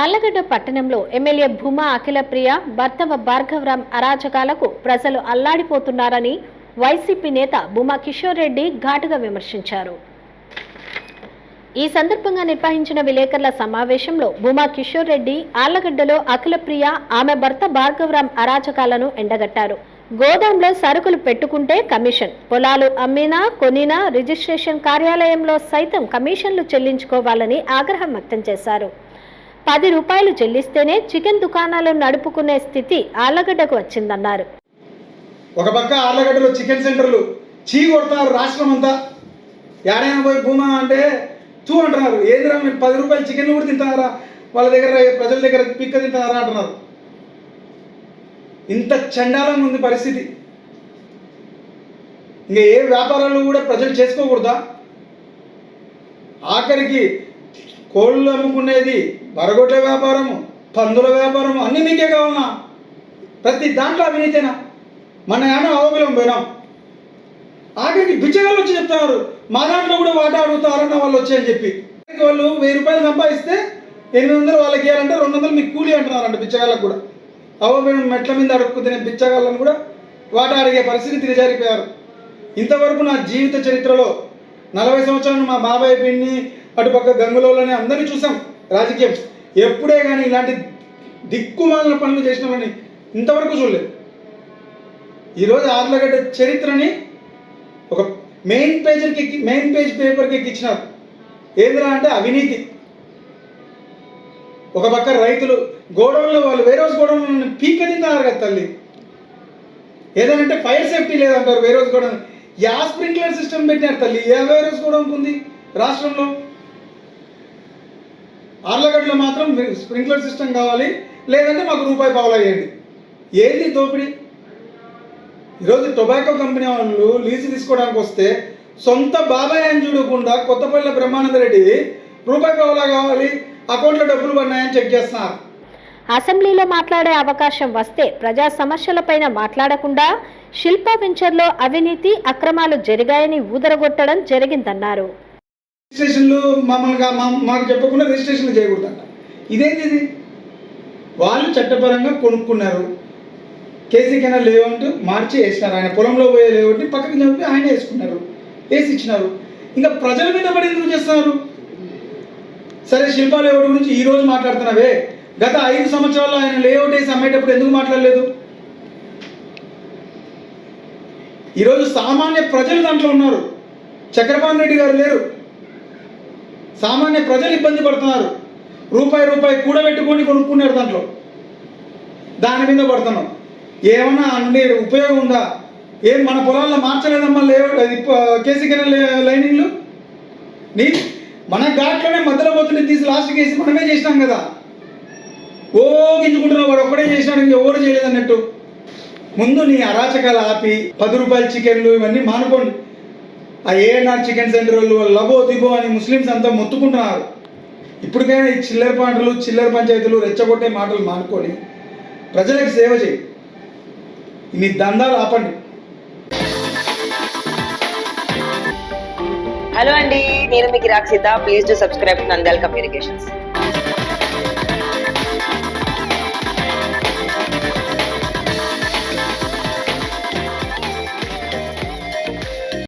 ఆళ్లగడ్డ పట్టణంలో ఎమ్మెల్యే భూమా అఖిలప్రియ భర్త భార్గవరాం అరాచకాలకు ప్రజలు అల్లాడిపోతున్నారని వైసీపీ నేత భూమా కిషోర్ రెడ్డి ఘాటుగా విమర్శించారు. ఈ సందర్భంగా నిర్వహించిన విలేకరుల సమావేశంలో భూమా కిషోర్ రెడ్డి ఆళ్లగడ్డలో అఖిలప్రియ ఆమె భర్త భార్గవరాం అరాచకాలను ఎండగట్టారు. గోదాంలో సరుకులు పెట్టుకుంటే కమిషన్, పొలాలు అమ్మినా కొనినా రిజిస్ట్రేషన్ కార్యాలయంలో సైతం కమిషన్లు చెల్లించుకోవాలని ఆగ్రహం వ్యక్తం చేశారు. 10 రూపాయలు చెల్లిస్తేనే చికెన్ దుకాణాలను నడుపుకునే స్థితి ఆళ్లగడ్డకు వచ్చిందన్నారు. ఒక పక్క ఆళ్లగడ్డలో చికెన్ సెంటర్లు చీ కొడతారు. రాష్ట్రం అంతా ఏడైనా పోయి భూమా అంటే తూ అంటున్నారు. ఏదిరా మీరు 10 రూపాయలు చికెన్ కూడా తింటున్నారా, వాళ్ళ దగ్గర ప్రజల దగ్గర పిక్క తింటున్నారా అంటున్నారు. ఇంత చండాలంగా ఉంది పరిస్థితి. ఇంకా ఏ వ్యాపారాలు కూడా ప్రజలు చేసుకోకూడదా? ఆఖరికి కోళ్ళు అమ్ముకునేది, బరగొట్ల వ్యాపారము, పందుల వ్యాపారము అన్నీ మీకే కావాలన్నా? ప్రతి దాంట్లో అవినీతేనా? మన ఏమో అవబలం పోయినాం. ఆఖరికి బిచ్చగాళ్ళు వచ్చి చెప్తున్నారు మా దాంట్లో కూడా వాటా అడుగుతారన్న వాళ్ళు వచ్చాయని చెప్పి. వాళ్ళు 1000 రూపాయలు సంపాదిస్తే 800 వాళ్ళకి ఇవ్వాలంటే 200 మీకు కూలి అంటున్నారంట. బిచ్చగాళ్ళకు కూడా అవబలం మెట్ల మీద అడుక్కు తినే బిచ్చగాళ్ళని కూడా వాటా అడిగే పరిస్థితి దిగజారిపోయారు. ఇంతవరకు నా జీవిత చరిత్రలో 40 సంవత్సరాలు మా బాబాయ్ పిన్ని అటుపక్క గంగులోని అందరినీ చూసాం. రాజకీయం ఎప్పుడే కానీ ఇలాంటి దిక్కుమాలిన పనులు చేసిన వాళ్ళని ఇంతవరకు చూడలేదు. ఈరోజు ఆళ్లగడ్డ చరిత్రని ఒక మెయిన్ పేజ్ పేపర్కి ఎక్కించినారు. ఏంద్రా అంటే అవినీతి. ఒక పక్క రైతులు గోడౌన్లో వాళ్ళు వేరోజ్ గోడౌన్లో పీక తింటున్నారు కదా తల్లి. ఏదంటే ఫైర్ సేఫ్టీ లేదంటారు. వేరోజ్ గోడౌన్ స్ప్రింక్లర్ సిస్టమ్ పెట్టినారు తల్లి. ఏ వేరోజ్ గోడౌన్ ఉంది రాష్ట్రంలో? ఆళ్లగడ్డలో మాత్రం స్ప్రింక్లర్ సిస్టమ్ కావాలి, లేదంటే మాకు రూపాయి పావులు అయ్యండి. ఏంది దోపిడీ? ఈరోజు టొబాకో కంపెనీ వాళ్ళు లీజు తీసుకోవడానికి వస్తే సొంత బాబాయ్ అని చూడకుండా కొత్తపల్లి బ్రహ్మానంద రెడ్డి రూపాయి పావులా కావాలి, అకౌంట్లో డబ్బులు పడినాయని చెక్ చేస్తున్నారు. అసెంబ్లీలో మాట్లాడే అవకాశం వస్తే ప్రజా సమస్యలపైన మాట్లాడకుండా శిల్ప వెంచర్లో అవినీతి అక్రమాలు జరిగాయని ఊదరగొట్టడం జరిగిందన్నారు. రిజిస్ట్రేషన్లు మామూలుగా మాకు చెప్పకుండా రిజిస్ట్రేషన్లు చేయకూడదంట. ఇదేంటిది? వాళ్ళు చట్టపరంగా కొనుక్కున్నారు. కేసీ కెనాల్ లేఅవుట్ మార్చి వేసినారు. ఆయన పొలంలో పోయే లేఅవుట్ని పక్కకి చెప్పి ఆయన వేసుకున్నారు, వేసి ఇచ్చినారు. ఇంకా ప్రజల మీద పడి ఎందుకు చేస్తున్నారు? సరే, శిల్పా లేఅవుట్ గురించి ఈరోజు మాట్లాడుతున్నావే, గత 5 సంవత్సరాల్లో ఆయన లేఅవుట్ వేసి అమ్మేటప్పుడు ఎందుకు మాట్లాడలేదు? ఈరోజు సామాన్య ప్రజలు దాంట్లో ఉన్నారు. చక్రపాణి రెడ్డి గారు లేరు. సామాన్య ప్రజలు ఇబ్బంది పడుతున్నారు. రూపాయి కూడబెట్టుకొని కొనుక్కున్నారు. దాంట్లో దాని మీద పడుతున్నాం. ఏమన్నా అంటే ఉపయోగం ఉందా? ఏం మన పొలాల్లో మార్చలేదమ్మా అది కేసీ కెనాల్ లైనింగ్లు. మన ఘాట్లోనే మధ్యలో పోతుంటే తీసి లాస్ట్కి వేసి మనమే చేసినాం కదా. ఓ గింజుకుంటున్నావు, వాడు ఒక్కడే చేసినాడు, ఇంకెవరు చేయలేదు అన్నట్టు. ముందు నీ అరాచకాలు ఆపి 10 రూపాయల చికెన్లు ఇవన్నీ మానుకోండి. ఆ ఏఎన్ఆర్ చికెన్ సెంటర్ వాళ్ళు లబో దిబో అని ముస్లిమ్స్ అంతా మొత్తుకుంటున్నారు. ఇప్పటికైనా ఈ చిల్లర పంటలు, చిల్లర పంచాయతీలు, రెచ్చగొట్టే మాటలు మానుకొని ప్రజలకు సేవ చేయి. ఇన్ని దందాలు ఆపండి. హలో అండి, నేను మీకు Rakshitha. Please to subscribe to Nandyal communications.